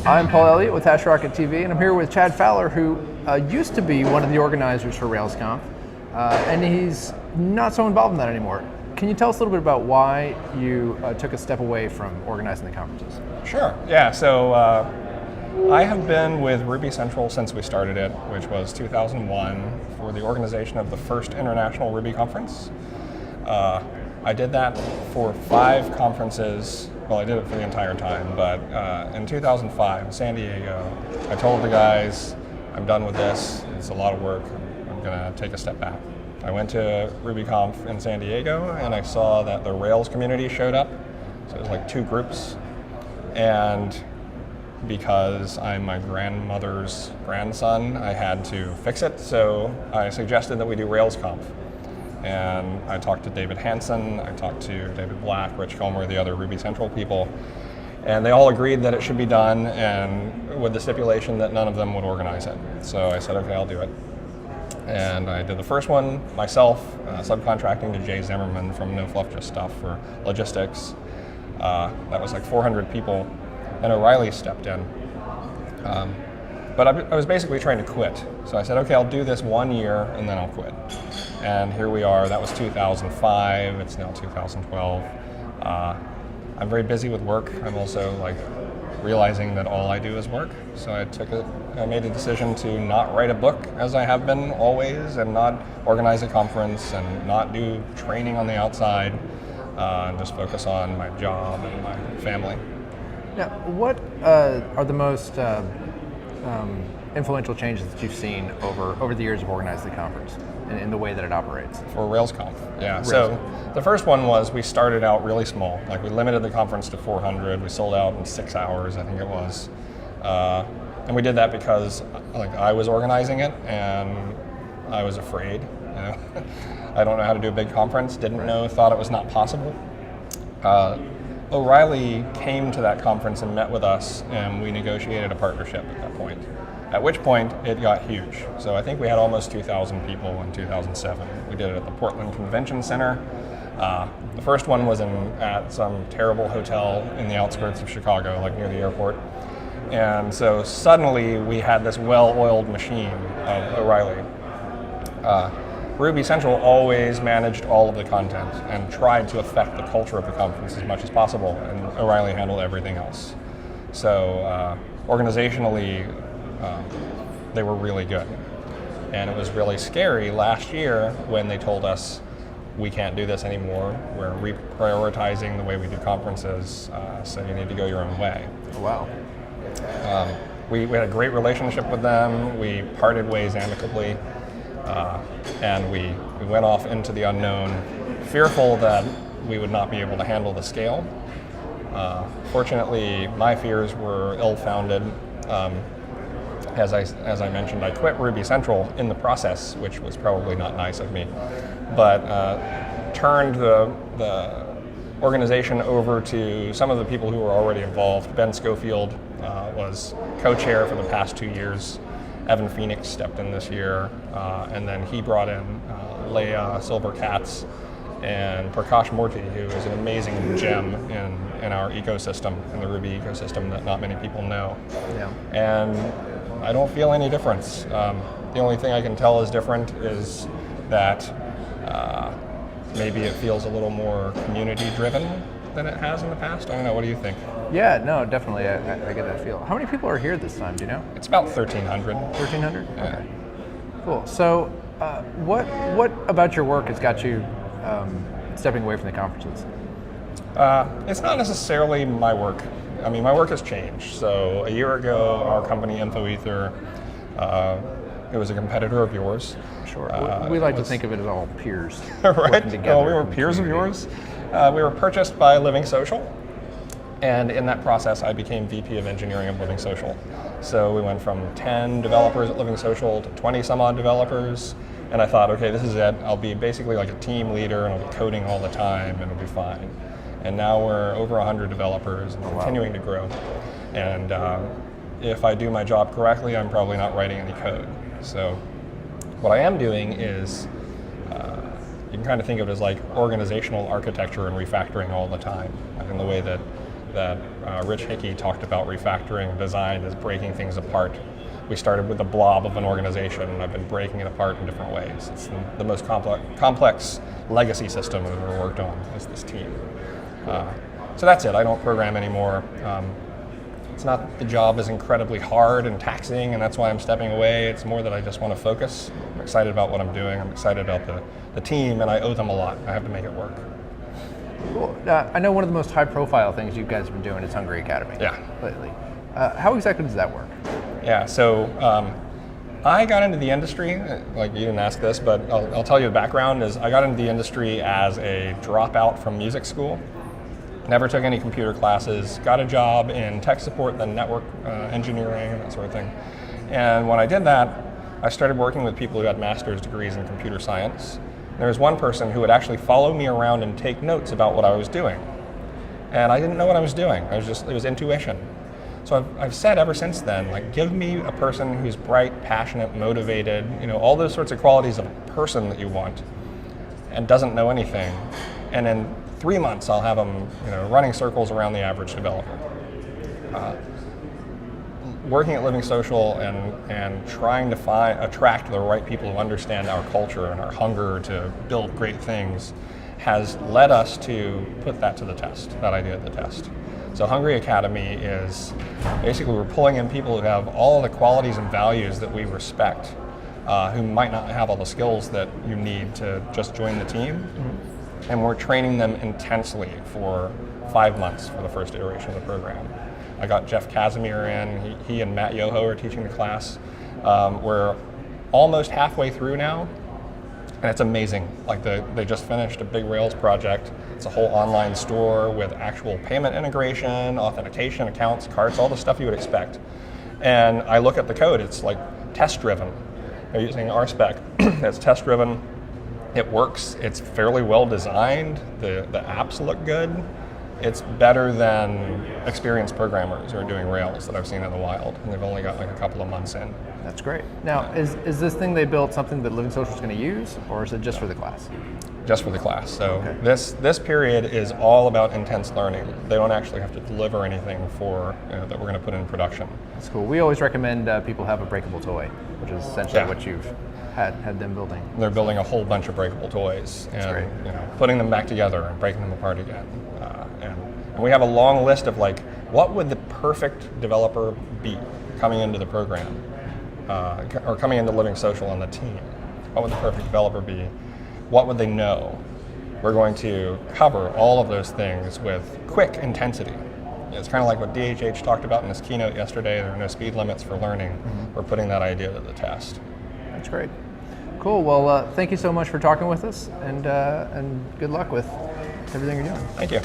I'm Paul Elliott with Hashrocket TV, and I'm here with Chad Fowler, who used to be one of the organizers for RailsConf, and he's not so involved in that anymore. Can you tell us a little bit about why you took a step away from organizing the conferences? Sure, yeah, so I have been with Ruby Central since we started it, which was 2001, for the organization of the first International Ruby Conference. I did that for 5 conferences. Well, I did it for the entire time, but in 2005 in San Diego, I told the guys, I'm done with this, it's a lot of work, I'm gonna take a step back. I went to RubyConf in San Diego and I saw that the Rails community showed up, so it was like 2 groups, and because I'm my grandmother's grandson, I had to fix it, so I suggested that we do RailsConf. And I talked to David Hansen, I talked to David Black, Rich Comer, the other Ruby Central people, and they all agreed that it should be done, and with the stipulation that none of them would organize it. So I said, okay, I'll do it. And I did the first one myself, subcontracting to Jay Zimmerman from No Fluff Just Stuff for logistics. That was like 400 people, and O'Reilly stepped in. But I was basically trying to quit. So I said, okay, I'll do this 1 year and then I'll quit. And here we are. That was 2005, it's now 2012. I'm very busy with work. I'm also like realizing that all I do is work. So I made a decision to not write a book as I have been always, and not organize a conference, and not do training on the outside, and just focus on my job and my family. Now, what are the most influential changes that you've seen over the years of organizing the conference in the way that it operates? For RailsConf, yeah. So the first one was we started out really small. Like we limited the conference to 400. We sold out in 6 hours, I think it was. And we did that because like I was organizing it and I was afraid. You know? I don't know how to do a big conference, didn't know, thought it was not possible. O'Reilly came to that conference and met with us, and we negotiated a partnership at that point. At which point, it got huge. So I think we had almost 2,000 people in 2007. We did it at the Portland Convention Center. The first one was at some terrible hotel in the outskirts of Chicago, like near the airport. And so suddenly, we had this well-oiled machine of O'Reilly. Ruby Central always managed all of the content and tried to affect the culture of the conference as much as possible, and O'Reilly handled everything else. So organizationally, they were really good. And it was really scary last year when they told us, we can't do this anymore, we're reprioritizing the way we do conferences, so you need to go your own way. Wow. We had a great relationship with them, we parted ways amicably. And we went off into the unknown, fearful that we would not be able to handle the scale. Fortunately, my fears were ill-founded. As I mentioned, I quit Ruby Central in the process, which was probably not nice of me, but turned the organization over to some of the people who were already involved. Ben Schofield was co-chair for the past 2 years. Evan Phoenix stepped in this year, and then he brought in Leah Silver-Katz and Prakash Murthy, who is an amazing gem in our ecosystem, in the Ruby ecosystem that not many people know. Yeah. And I don't feel any difference. The only thing I can tell is different is that maybe it feels a little more community-driven than it has in the past. I don't know, what do you think? Yeah, no, definitely, I get that feel. How many people are here this time, do you know? It's about 1,300. 1,300? Yeah. Okay. Cool. So what about your work has got you stepping away from the conferences? It's not necessarily my work. I mean, my work has changed. So a year ago, our company, InfoEther, it was a competitor of yours. Sure. We like to think of it as all peers. Right? Oh, we were peers of yours? We were purchased by LivingSocial, and in that process I became VP of Engineering of LivingSocial. So we went from 10 developers at LivingSocial to 20 some odd developers, and I thought, okay, this is it. I'll be basically like a team leader, and I'll be coding all the time, and it'll be fine. And now we're over 100 developers and continuing to grow. And if I do my job correctly, I'm probably not writing any code. So what I am doing is you can kind of think of it as like organizational architecture and refactoring all the time, like in the way that that Rich Hickey talked about refactoring design as breaking things apart. We started with a blob of an organization, and I've been breaking it apart in different ways. It's the most complex legacy system I've ever worked on is this team. So that's it. I don't program anymore. It's not that the job is incredibly hard and taxing, and that's why I'm stepping away. It's more that I just want to focus. I'm excited about what I'm doing. I'm excited about the team, and I owe them a lot. I have to make it work. Cool. I know one of the most high-profile things you guys have been doing is Hungry Academy lately. How exactly does that work? Yeah, so I got into the industry, like you didn't ask this, but I'll tell you the background is I got into the industry as a dropout from music school. Never took any computer classes, got a job in tech support, then network engineering, and that sort of thing. And when I did that, I started working with people who had master's degrees in computer science. There was one person who would actually follow me around and take notes about what I was doing. And I didn't know what I was doing. It was intuition. So I've said ever since then, like, give me a person who's bright, passionate, motivated, all those sorts of qualities of a person that you want, and doesn't know anything. And in 3 months, I'll have them, running circles around the average developer. Working at LivingSocial and trying to attract the right people who understand our culture and our hunger to build great things has led us to put that to the test, that idea to the test. So Hungry Academy is basically we're pulling in people who have all the qualities and values that we respect, who might not have all the skills that you need to just join the team. Mm-hmm. And we're training them intensely for 5 months for the first iteration of the program. I got Jeff Casimir in, he and Matt Yoho are teaching the class. We're almost halfway through now, and it's amazing. Like they just finished a big Rails project. It's a whole online store with actual payment integration, authentication, accounts, cards, all the stuff you would expect. And I look at the code, it's like test-driven. They're using RSpec, it's test-driven. It works, it's fairly well designed, the apps look good. It's better than experienced programmers who are doing Rails that I've seen in the wild, and they've only got like a couple of months in. That's great. Now, is this thing they built something that LivingSocial is going to use, or is it just for the class? Just for the class. So okay. This period is all about intense learning. They don't actually have to deliver anything that we're going to put in production. That's cool. We always recommend people have a breakable toy, which is essentially what you've had them building. They're building a whole bunch of breakable toys. That's and great. Putting them back together and breaking them apart again. And we have a long list of like, what would the perfect developer be coming into the program, or coming into LivingSocial on the team? What would the perfect developer be? What would they know? We're going to cover all of those things with quick intensity. It's kind of like what DHH talked about in his keynote yesterday. There are no speed limits for learning. Mm-hmm. We're putting that idea to the test. That's great. Cool. Well, thank you so much for talking with us, and good luck with everything you're doing. Thank you.